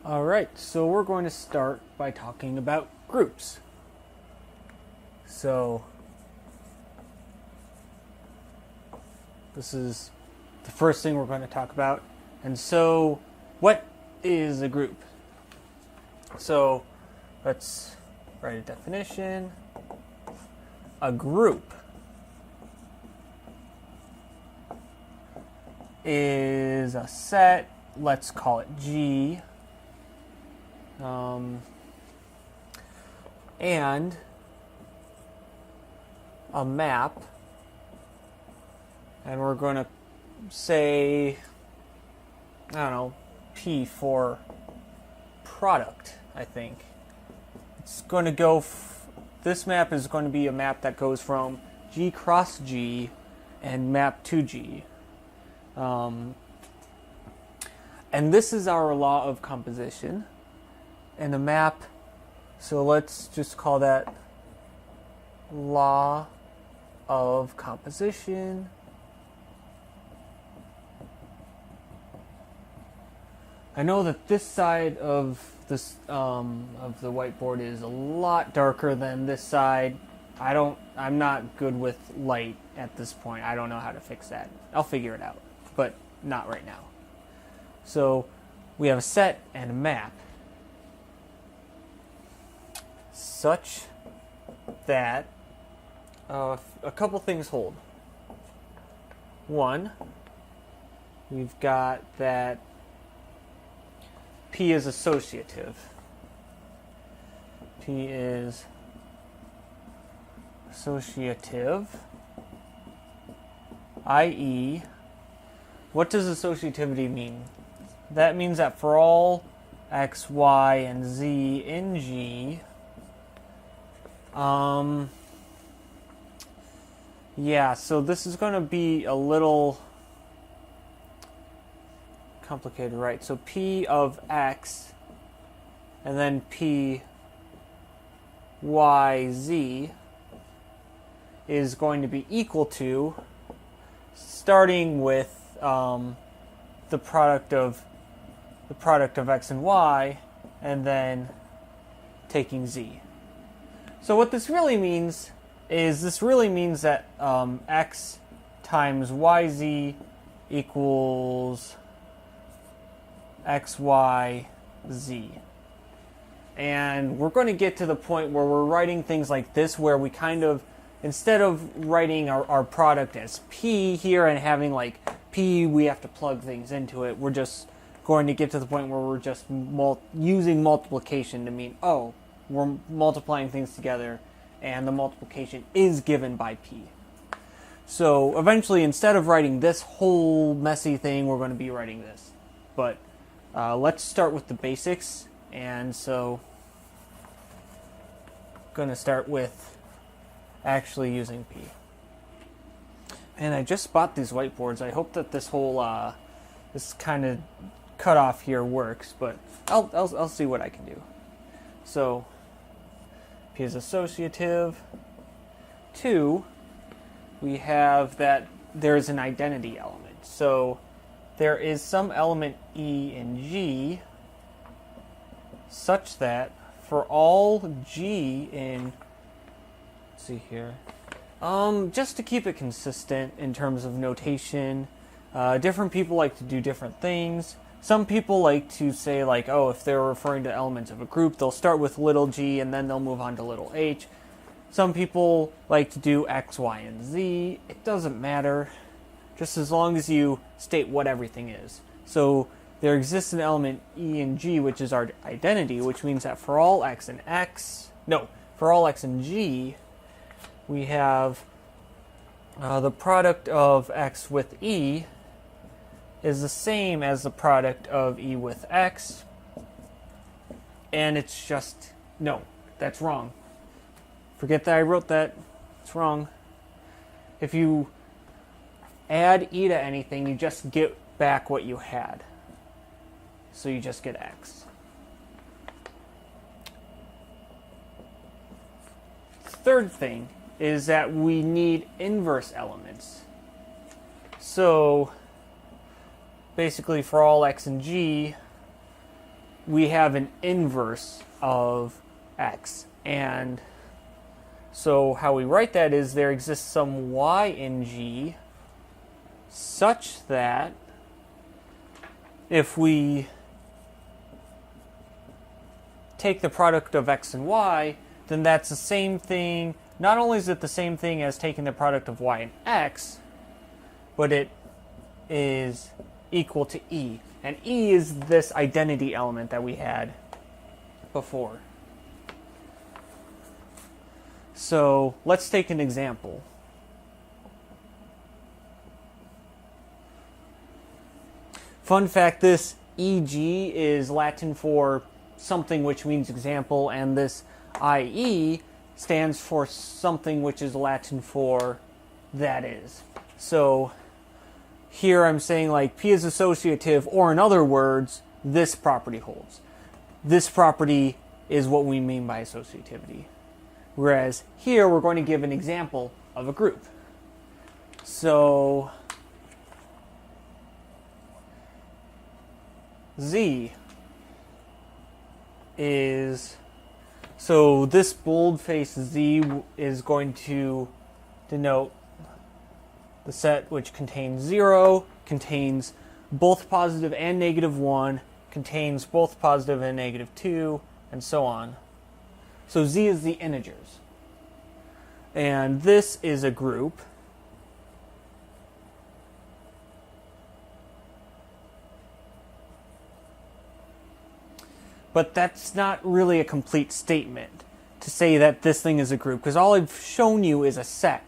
Alright, so we're going to start by talking about groups. So, this is the first thing we're going to talk about. And so, what is a group? So, let's write a definition. A group is a set, let's call it G, and a map, and we're going to say, I don't know, P for product, I think. It's going to go, this map is going to be a map that goes from G cross G and map to G. And this is our law of composition. And the map, so let's just call that law of composition. I know that this side of this of the whiteboard is a lot darker than this side. I'm not good with light at this point. I don't know how to fix that. I'll figure it out, but not right now. So we have a set and a map such that a couple things hold. One, we've got that P is associative. P is associative, i.e., what does associativity mean? That means that for all x, y, and z in G, yeah, so this is going to be a little complicated, right? So P of x and then P y z is going to be equal to, starting with the product of x and y, and then taking z. So what this really means is that x times yz equals xyz. And we're going to get to the point where we're writing things like this, where we kind of, instead of writing our product as P here and having like P, we have to plug things into it, we're just going to get to the point where we're just using multiplication to mean, oh, we're multiplying things together and the multiplication is given by P. So eventually, instead of writing this whole messy thing, we're going to be writing this. But let's start with the basics. And so I'm going to start with actually using P. And I just bought these whiteboards. I hope that this whole this kind of cutoff here works, but I'll see what I can do. So P is associative. 2, we have that there's an identity element. So there is some element E in G such that for all G in, let's see here, just to keep it consistent in terms of notation, different people like to do different things. Some people like to say, like, oh, if they're referring to elements of a group, they'll start with little g and then they'll move on to little h. Some people like to do x, y, and z. It doesn't matter, just as long as you state what everything is. So there exists an element E and G, which is our identity, which means that for all x and G, we have the product of x with E is the same as the product of E with x, and it's just, no, that's wrong. Forget that I wrote that. It's wrong. If you add E to anything, you just get back what you had. So you just get x. Third thing is that we need inverse elements. So basically for all x and g, we have an inverse of x. And so how we write that is there exists some y in G such that if we take the product of x and y, then that's the same thing. Not only is it the same thing as taking the product of y and x, but it is equal to E. And E is this identity element that we had before. So let's take an example. Fun fact, this EG is Latin for something which means example, and this IE stands for something which is Latin for that is. So here I'm saying like P is associative, or in other words, this property holds. This property is what we mean by associativity. Whereas here we're going to give an example of a group. So Z is, so this boldface Z is going to denote the set which contains 0, contains both positive and negative 1, contains both positive and negative 2, and so on. So Z is the integers. And this is a group. But that's not really a complete statement to say that this thing is a group, because all I've shown you is a set.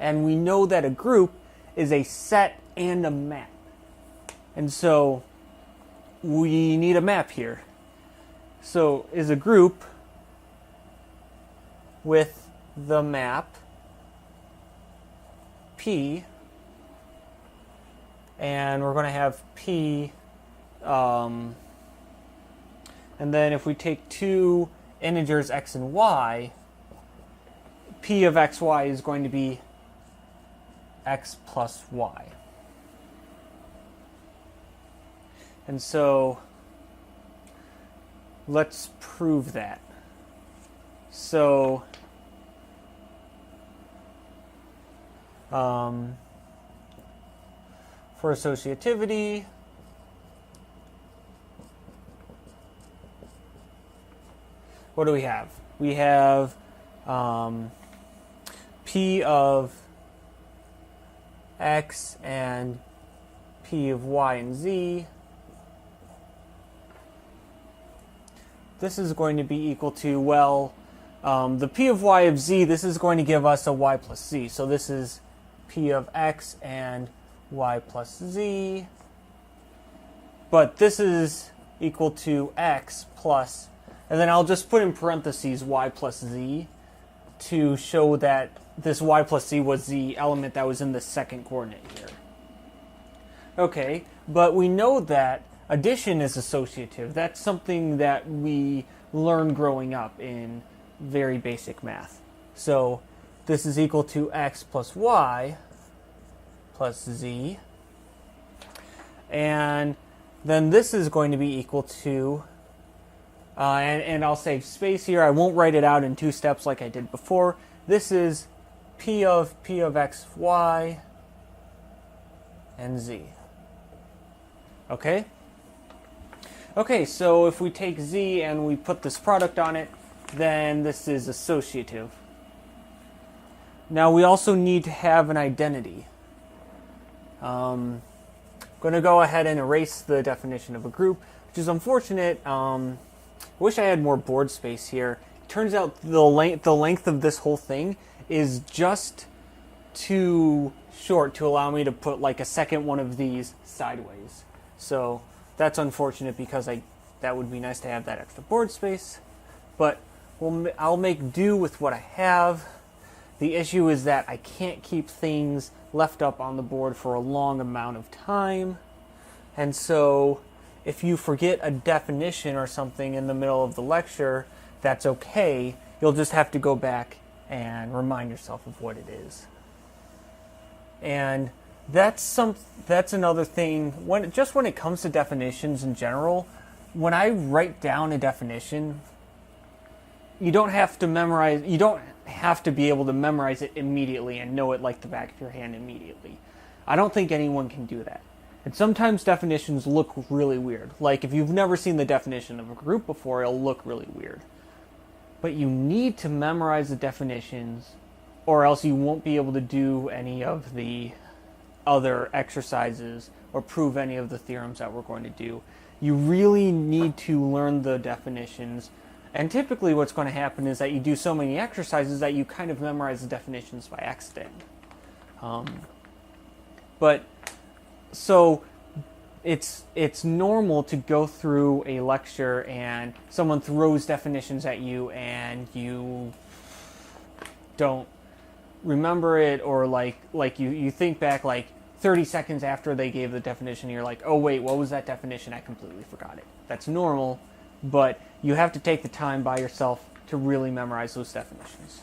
And we know that a group is a set and a map. And so we need a map here. So is a group with the map P, and we're going to have P, and then if we take two integers x and y, P of xy is going to be x plus y. And so let's prove that. So for associativity, what do we have? We have P of x and P of y and z. This is going to be equal to, well, the P of y of z, this is going to give us a y plus z. So this is P of x and y plus z. But this is equal to x plus, and then I'll just put in parentheses y plus z to show that this y plus z was the element that was in the second coordinate here. Okay, but we know that addition is associative. That's something that we learned growing up in very basic math. So this is equal to x plus y plus z. And then this is going to be equal to, and I'll save space here. I won't write it out in two steps like I did before. This is P of x, y, and z. Okay? Okay, so if we take z and we put this product on it, then this is associative. Now we also need to have an identity. I'm going to go ahead and erase the definition of a group, which is unfortunate. I wish I had more board space here. It turns out the length of this whole thing is just too short to allow me to put like a second one of these sideways. So that's unfortunate, because that would be nice to have that extra board space. But I'll make do with what I have. The issue is that I can't keep things left up on the board for a long amount of time. And so if you forget a definition or something in the middle of the lecture, that's okay. You'll just have to go back and remind yourself of what it is. And that's another thing. When it comes to definitions in general, when I write down a definition, you don't have to memorize, you don't have to be able to memorize it immediately and know it like the back of your hand immediately. I don't think anyone can do that. And sometimes definitions look really weird. Like if you've never seen the definition of a group before, it'll look really weird. But you need to memorize the definitions, or else you won't be able to do any of the other exercises or prove any of the theorems that we're going to do. You really need to learn the definitions. And typically what's going to happen is that you do so many exercises that you kind of memorize the definitions by accident. So it's normal to go through a lecture and someone throws definitions at you and you don't remember it, or like you think back like 30 seconds after they gave the definition, you're like, oh wait, what was that definition? I completely forgot it. That's normal, but you have to take the time by yourself to really memorize those definitions.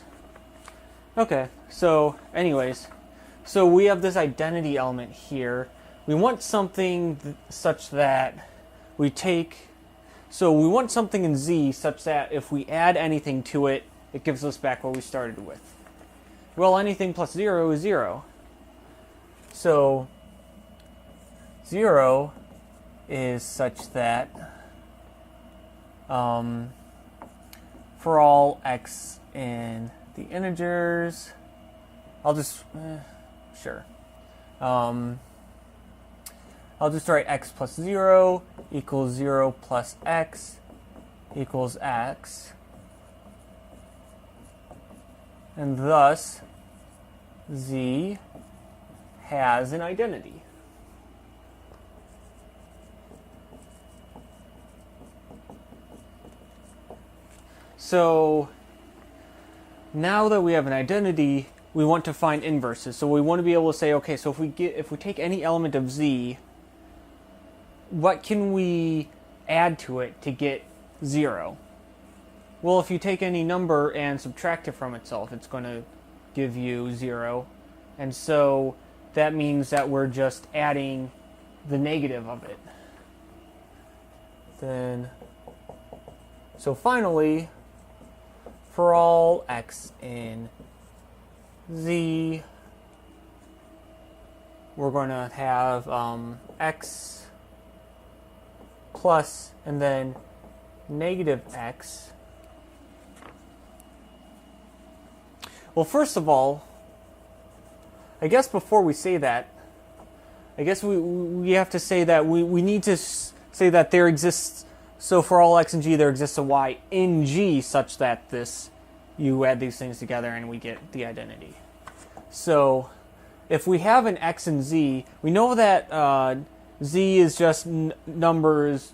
Okay, so anyways, so we have this identity element here. We want something such that we take, so we want something in Z such that if we add anything to it, it gives us back what we started with. Well, anything plus 0 is 0. So 0 is such that for all x in the integers, I'll just, sure. I'll just write x plus 0 equals 0 plus x equals x. And thus, Z has an identity. So now that we have an identity, we want to find inverses. So we want to be able to say, okay, so if we take any element of Z, what can we add to it to get 0? Well, if you take any number and subtract it from itself, it's going to give you 0. And so that means that we're just adding the negative of it. Then, so finally, for all x in Z, we're going to have x plus and then negative x. Well, first of all, I guess before we say that, I guess we have to say that we need to say that there exists, so for all x in G there exists a y in G such that you add these things together and we get the identity. So if we have an x in Z, we know that Z is just numbers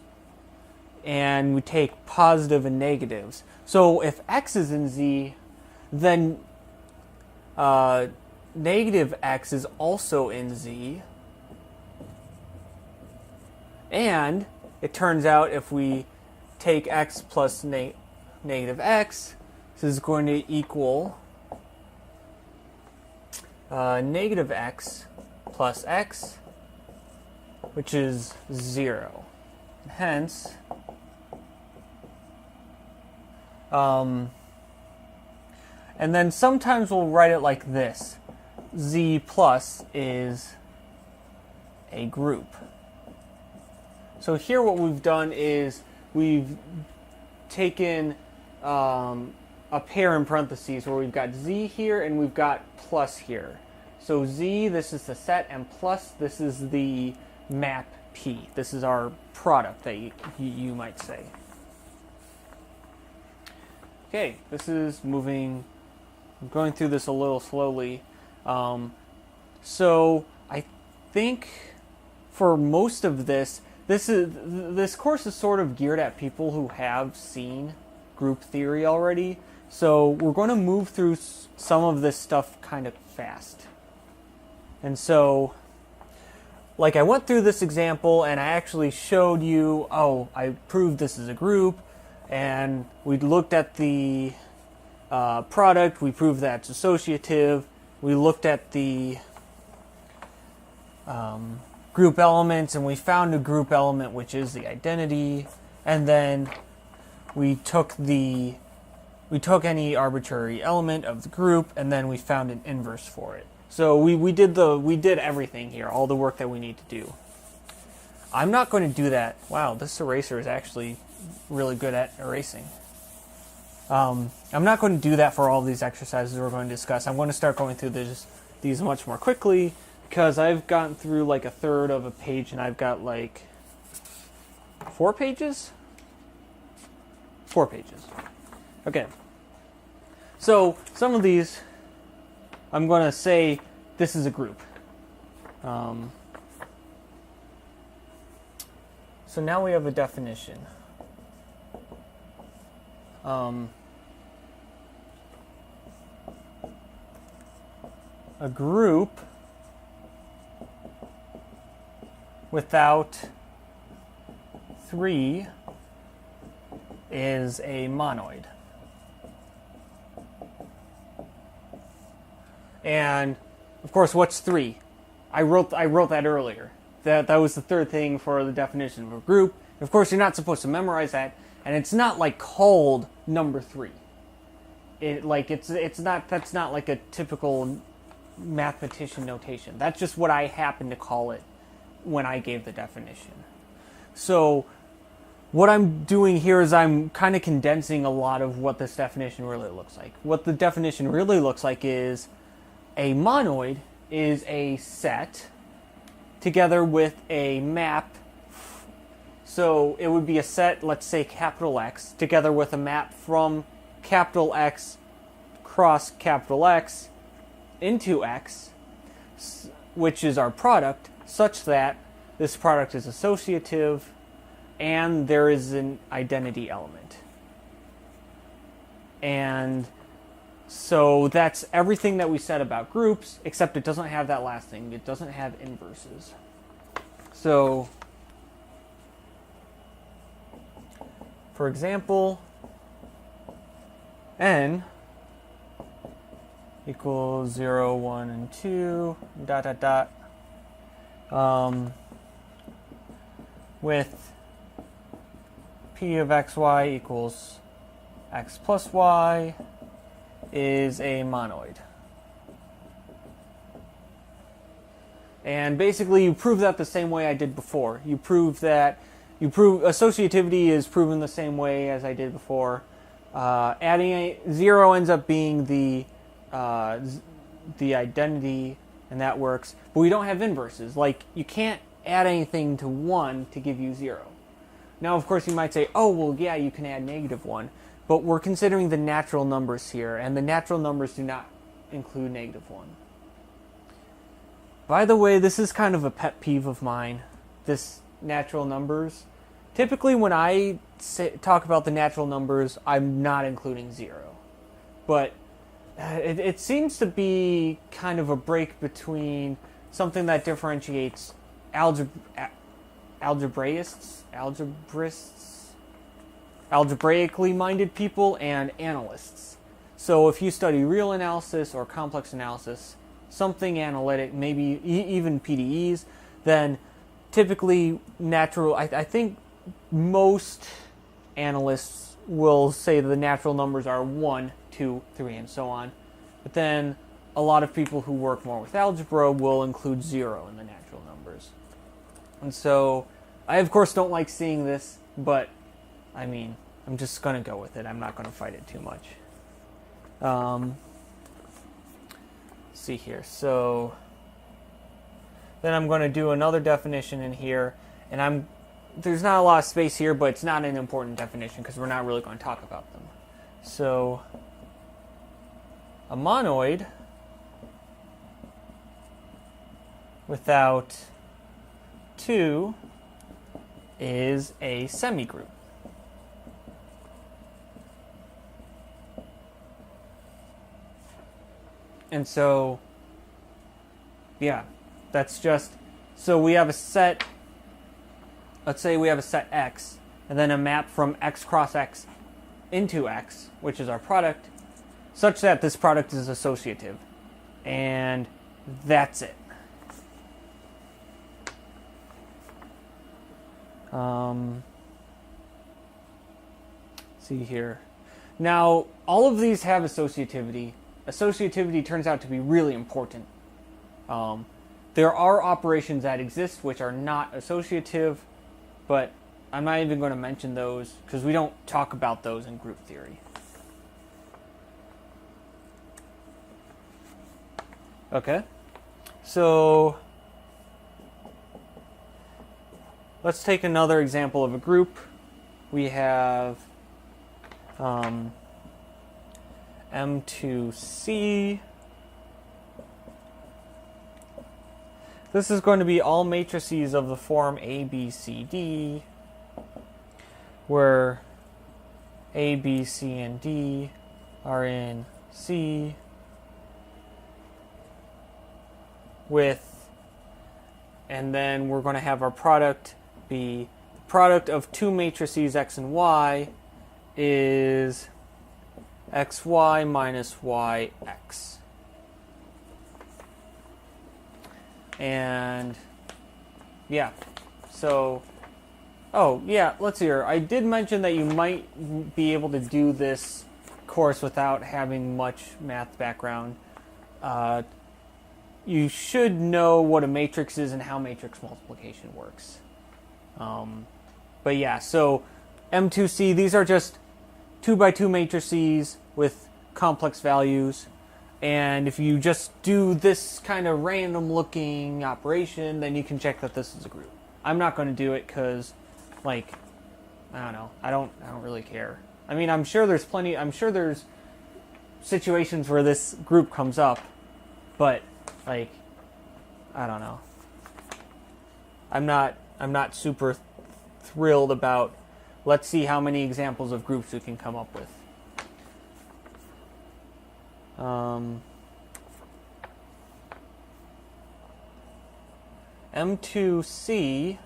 and we take positive and negatives. So if x is in Z, then negative x is also in Z. And it turns out if we take x plus negative x, this is going to equal negative x plus x, which is 0. Hence, and then sometimes we'll write it like this. Z plus is a group. So here what we've done is we've taken a pair in parentheses where we've got Z here and we've got plus here. So Z, this is the set, and plus, this is the map P. This is our product that you might say. Okay, this is moving, I'm going through this a little slowly. So I think for most of this course is sort of geared at people who have seen group theory already. So we're going to move through some of this stuff kind of fast. And so, like, I went through this example and I actually showed you, I proved this is a group, and we looked at the product, we proved that it's associative, we looked at the group elements, and we found a group element which is the identity, and then we took any arbitrary element of the group, and then we found an inverse for it. So we did everything here, all the work that we need to do. I'm not going to do that. Wow, this eraser is actually really good at erasing. I'm not going to do that for all these exercises we're going to discuss. I'm going to start going through these much more quickly, because I've gotten through like a third of a page, and I've got like 4 pages? 4 pages. Okay. So some of these, I'm going to say this is a group. So now we have a definition. A group without 3 is a monoid. And of course, what's 3? I wrote that earlier. That was the third thing for the definition of a group. Of course, you're not supposed to memorize that, and it's not like called number 3. That's not like a typical mathematician notation. That's just what I happen to call it when I gave the definition. So what I'm doing here is I'm kind of condensing a lot of what this definition really looks like. What the definition really looks like is a monoid is a set together with a map. So it would be a set, let's say capital X, together with a map from capital X cross capital X into X, which is our product, such that this product is associative and there is an identity element. And so that's everything that we said about groups, except it doesn't have that last thing. It doesn't have inverses. So, for example, n equals 0, 1, and 2, ... with p of xy equals x plus y is a monoid. And basically you prove that the same way I did before. You prove associativity is proven the same way as I did before. Adding a 0 ends up being the identity, and that works. But we don't have inverses. Like, you can't add anything to 1 to give you 0. Now, of course, you might say, oh, well, yeah, you can add -1. But we're considering the natural numbers here, and the natural numbers do not include -1. By the way, this is kind of a pet peeve of mine, this natural numbers. Typically, when I talk about the natural numbers, I'm not including 0. But it seems to be kind of a break between something that differentiates algebraically minded people and analysts. So if you study real analysis or complex analysis, something analytic, maybe even PDEs, then typically I think most analysts will say that the natural numbers are 1, 2, 3, and so on. But then a lot of people who work more with algebra will include 0 in the natural numbers. And so I, of course, don't like seeing this, but I mean, I'm just going to go with it. I'm not going to fight it too much. Let's see here. So then I'm going to do another definition in here, and there's not a lot of space here, but it's not an important definition because we're not really going to talk about them. So a monoid without 2 is a semigroup. And so, yeah, that's just, so we have a set, let's say we have a set X, and then a map from X cross X into X, which is our product, such that this product is associative. And that's it. see here. Now, all of these have associativity. Associativity turns out to be really important. There are operations that exist which are not associative, but I'm not even going to mention those because we don't talk about those in group theory. Okay, so let's take another example of a group. We have M2C. This is going to be all matrices of the form A, B, C, D, where A, B, C, and D are in C with, and then we're going to have our product be the product of two matrices X and Y is XY minus YX. And yeah, so, oh yeah, let's see here. I did mention that you might be able to do this course without having much math background. You should know what a matrix is and how matrix multiplication works. But yeah, so M2C, these are just 2 by 2 matrices with complex values. And if you just do this kind of random looking operation, then you can check that this is a group. I'm not going to do it because, like, I don't know. I don't really care. I mean, I'm sure there's situations where this group comes up, but, like, I don't know. I'm not super thrilled about, let's see how many examples of groups we can come up with. M2C.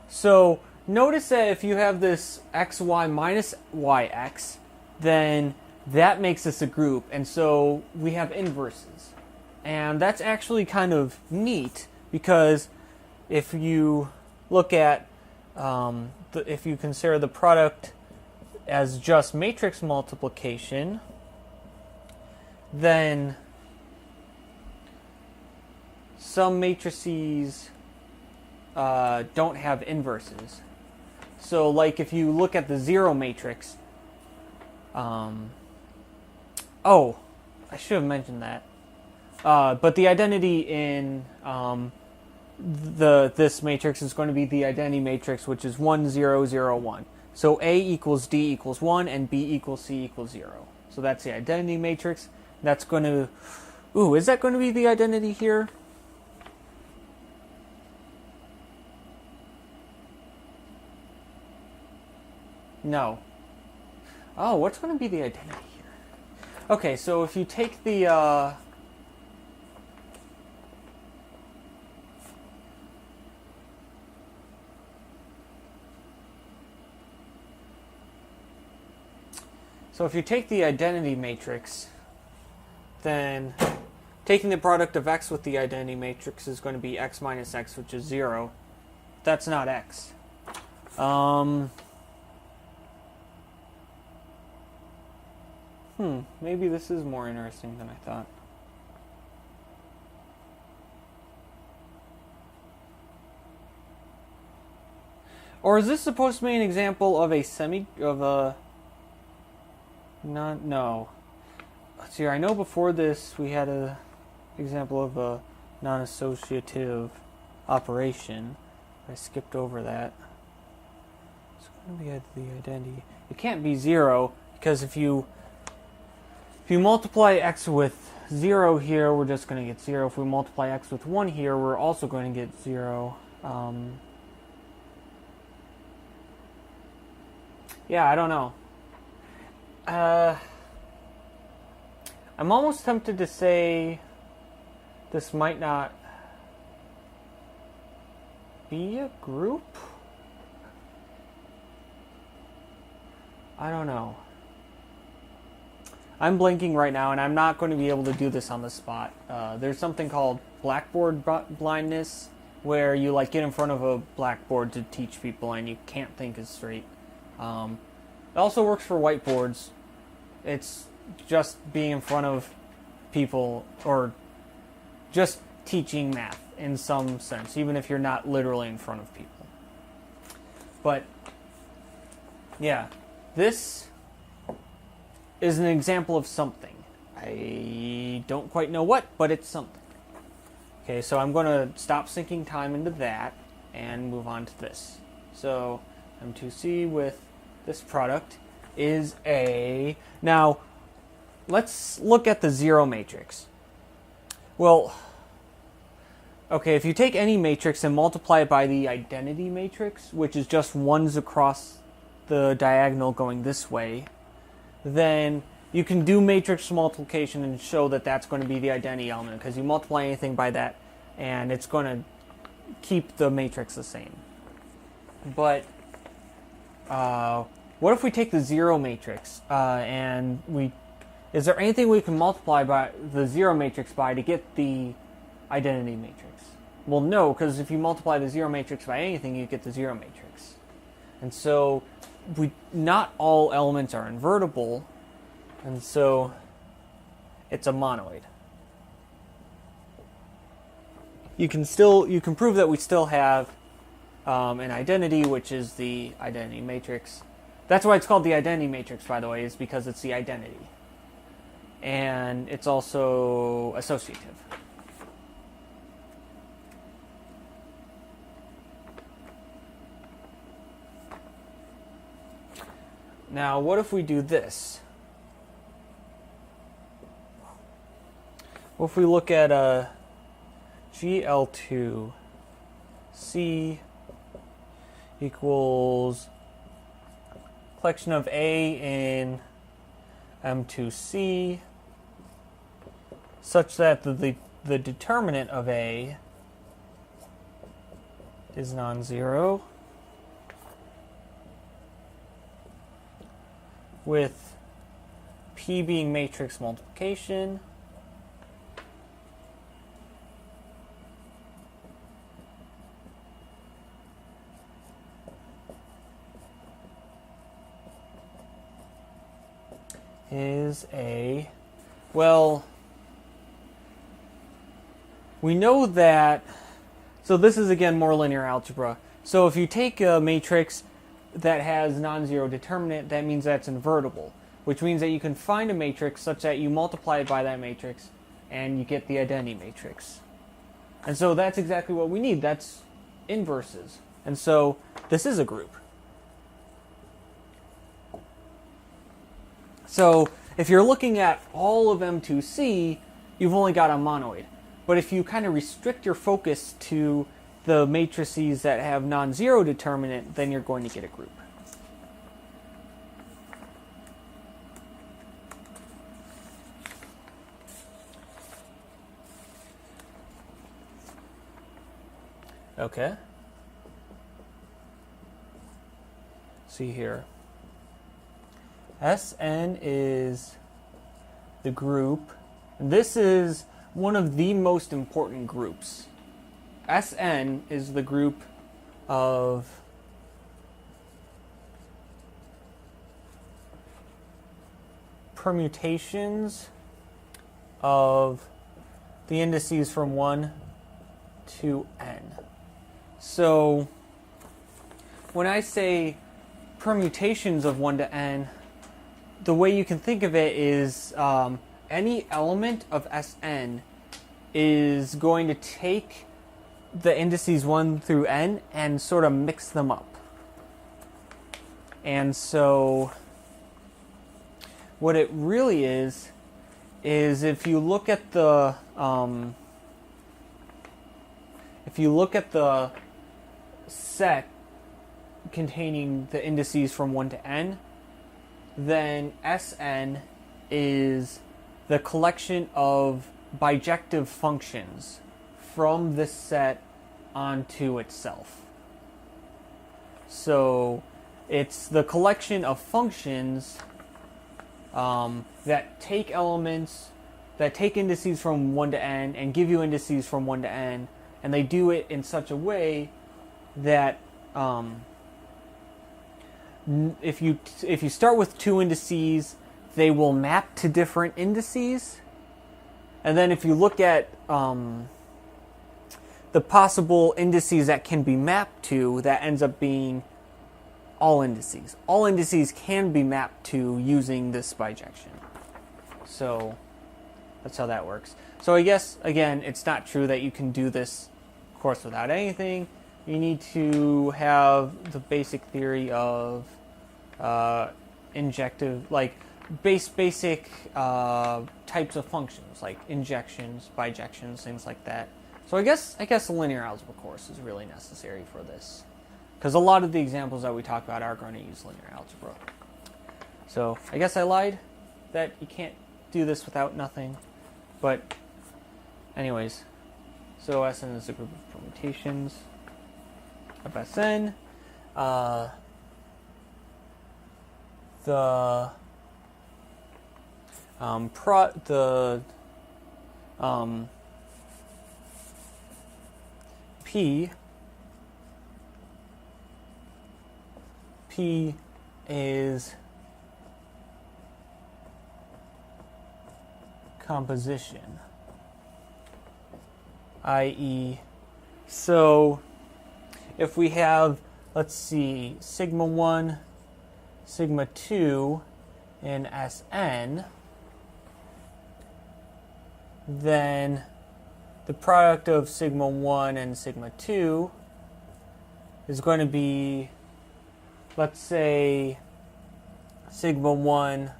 So notice that if you have this XY minus YX, then that makes this a group, and so we have inverses. And that's actually kind of neat, because if you look at, if you consider the product as just matrix multiplication, then some matrices don't have inverses. So like if you look at the zero matrix, oh, I should have mentioned that. But the identity in this matrix is going to be the identity matrix, which is 1, 0, 0, 1. So A equals D equals 1 and B equals C equals 0. So that's the identity matrix. That's going to... Ooh, is that going to be the identity here? No. Oh, what's going to be the identity here? Okay, so if you take the... So if you take the identity matrix, then taking the product of x with the identity matrix is going to be x minus x, which is 0. That's not x. Maybe this is more interesting than I thought. Or is this supposed to be an example of a no. Let's see here. I know before this we had a example of a non-associative operation. I skipped over that. It's going to be the identity. It can't be 0 because if you multiply x with 0 here, we're just going to get 0. If we multiply x with 1 here, we're also going to get 0. Yeah, I don't know. I'm almost tempted to say this might not be a group. I don't know. I'm blanking right now, and I'm not going to be able to do this on the spot. There's something called blackboard blindness, where you like get in front of a blackboard to teach people and you can't think as straight. It also works for whiteboards. It's just being in front of people or just teaching math in some sense, even if you're not literally in front of people. But yeah, this is an example of something. I don't quite know what, but it's something. Okay, so I'm going to stop sinking time into that and move on to this. So M2C with this product is a... Now, let's look at the zero matrix. Well, okay, if you take any matrix and multiply it by the identity matrix, which is just ones across the diagonal going this way, then you can do matrix multiplication and show that that's going to be the identity element, because you multiply anything by that and it's going to keep the matrix the same. But what if we take the zero matrix and is there anything we can multiply by the zero matrix by to get the identity matrix? Well, no, because if you multiply the zero matrix by anything, you get the zero matrix. And so not all elements are invertible, and so it's a monoid. You can prove that we still have an identity, which is the identity matrix. That's why it's called the identity matrix, by the way, is because it's the identity. And it's also associative. Now, what if we do this? What if we look at GL2 C equals collection of A in M2C such that the determinant of A is non-zero, with P being matrix multiplication, is a, well, we know that, so this is again more linear algebra. So if you take a matrix that has non-zero determinant, that means that's invertible, which means that you can find a matrix such that you multiply it by that matrix and you get the identity matrix. And so that's exactly what we need. That's inverses. And so this is a group. So if you're looking at all of M2C, you've only got a monoid. But if you kind of restrict your focus to the matrices that have non-zero determinant, then you're going to get a group. Okay. See here. Sn is the group. This is one of the most important groups. Sn is the group of permutations of the indices from 1 to n. So when I say permutations of 1 to n, the way you can think of it is any element of Sn is going to take the indices 1 through n and sort of mix them up. And so what it really is if you look at the set containing the indices from 1 to n, then Sn is the collection of bijective functions from this set onto itself. So it's the collection of functions that take elements, that take indices from 1 to n and give you indices from 1 to n, and they do it in such a way that if you start with two indices, they will map to different indices, and then if you look at the possible indices that can be mapped to, that ends up being all indices. All indices can be mapped to using this bijection. So that's how that works. So I guess, again, it's not true that you can do this course without anything. You need to have the basic theory of injective, like basic types of functions, like injections, bijections, things like that. So I guess a linear algebra course is really necessary for this, because a lot of the examples that we talk about are going to use linear algebra. So I guess I lied that you can't do this without nothing. But anyways, so Sn is a group of permutations of Sn. P is composition, i.e., so if we have, let's see, sigma 1, sigma 2 in Sn, then the product of sigma 1 and sigma 2 is going to be, let's say, sigma 1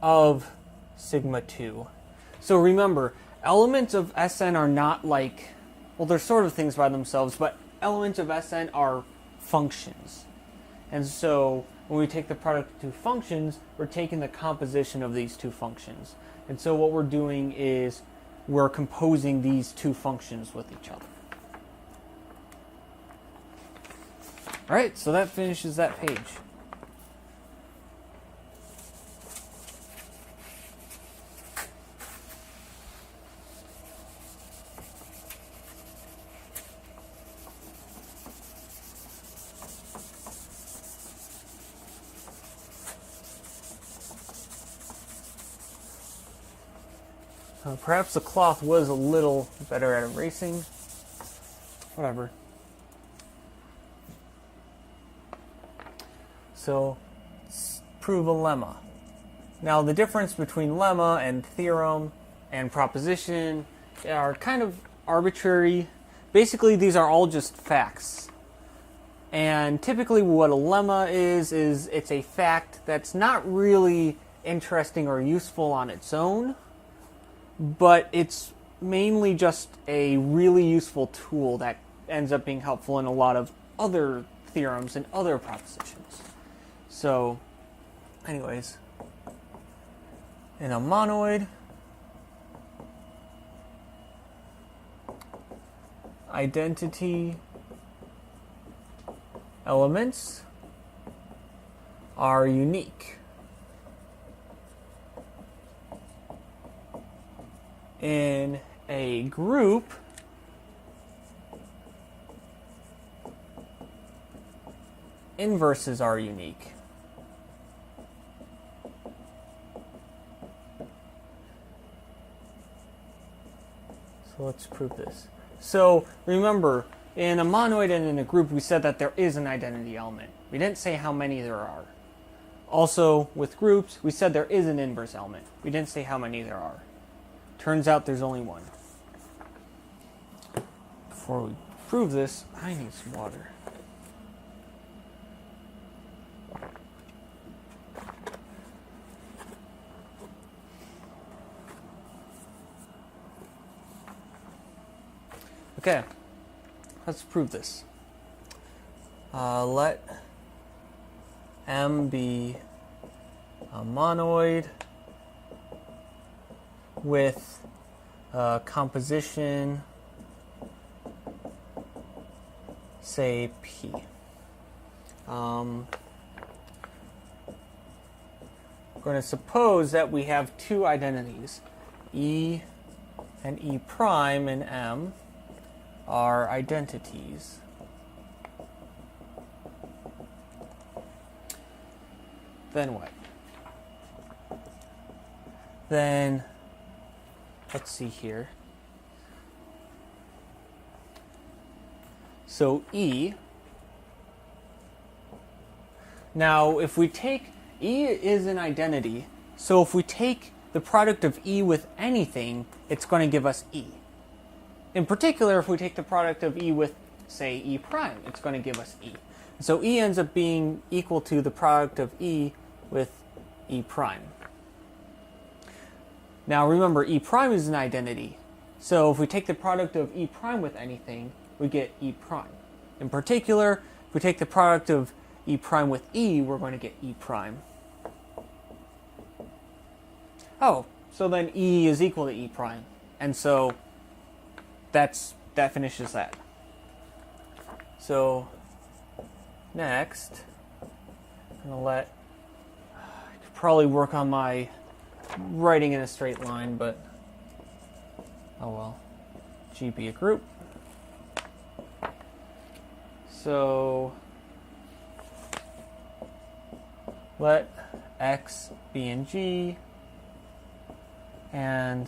of sigma 2. So remember, elements of Sn are not like, well, they're sort of things by themselves, but elements of Sn are functions. And so when we take the product of two functions, we're taking the composition of these two functions. And so what we're doing is we're composing these two functions with each other. All right, so that finishes that page. Perhaps the cloth was a little better at erasing. Whatever. So, let's prove a lemma. Now, the difference between lemma and theorem and proposition are kind of arbitrary. Basically, these are all just facts. And typically what a lemma is it's a fact that's not really interesting or useful on its own, but it's mainly just a really useful tool that ends up being helpful in a lot of other theorems and other propositions. So, anyways, in a monoid, identity elements are unique. In a group, inverses are unique. So let's prove this. So remember, in a monoid and in a group, we said that there is an identity element. We didn't say how many there are. Also, with groups, we said there is an inverse element. We didn't say how many there are. Turns out there's only one. Before we prove this, I need some water. Okay, let's prove this. Let M be a monoid with composition, say P. I'm going to suppose that we have two identities, E and E prime in M, are identities. Then what? Then, let's see here. So E, now if we take, E is an identity, so if we take the product of E with anything, it's going to give us E. In particular, if we take the product of E with, say, E prime, it's going to give us E. So E ends up being equal to the product of E with E prime. Now remember, E prime is an identity. So if we take the product of E prime with anything, we get E prime. In particular, if we take the product of E prime with E, we're going to get E prime. Oh, so then E is equal to E prime. And so that finishes that. So next, I'm going to I could probably work on my writing in a straight line, but oh well. G be a group. So let X be in G, and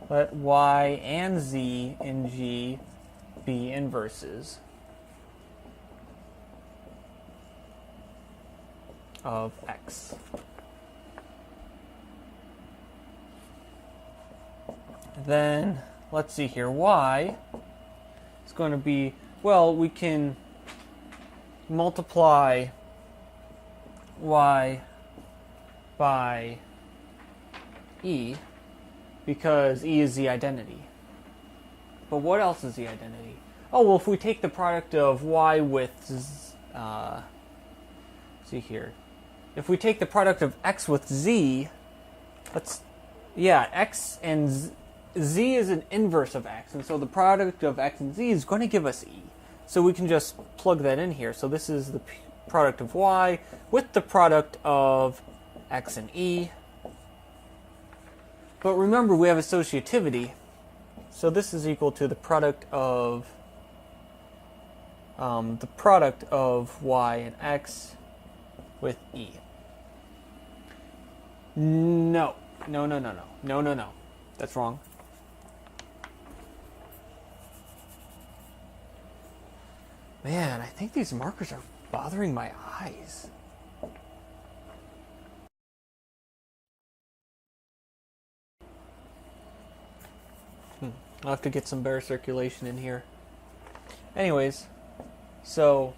let Y and Z in G be inverses of X. Then, let's see here, Y is going to be, well, we can multiply Y by E because E is the identity. But what else is the identity? Oh, well, if we take the product of Y with, see here, if we take the product of X with Z, X and Z is an inverse of X, and so the product of X and Z is going to give us E. So we can just plug that in here. So this is the product of Y with the product of X and E. But remember, we have associativity. So this is equal to the product of Y and X with E. No. That's wrong. Man, I think these markers are bothering my eyes. I'll have to get some better circulation in here. Anyways, so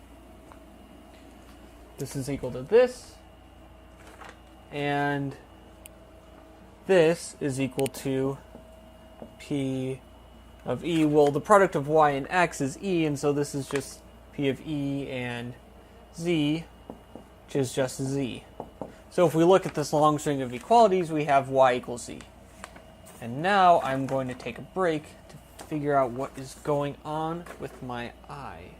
this is equal to this, and this is equal to P of E. Well, the product of Y and X is E, and so this is just P of E and Z, which is just Z. So if we look at this long string of equalities, we have Y equals Z. And now I'm going to take a break to figure out what is going on with my eye.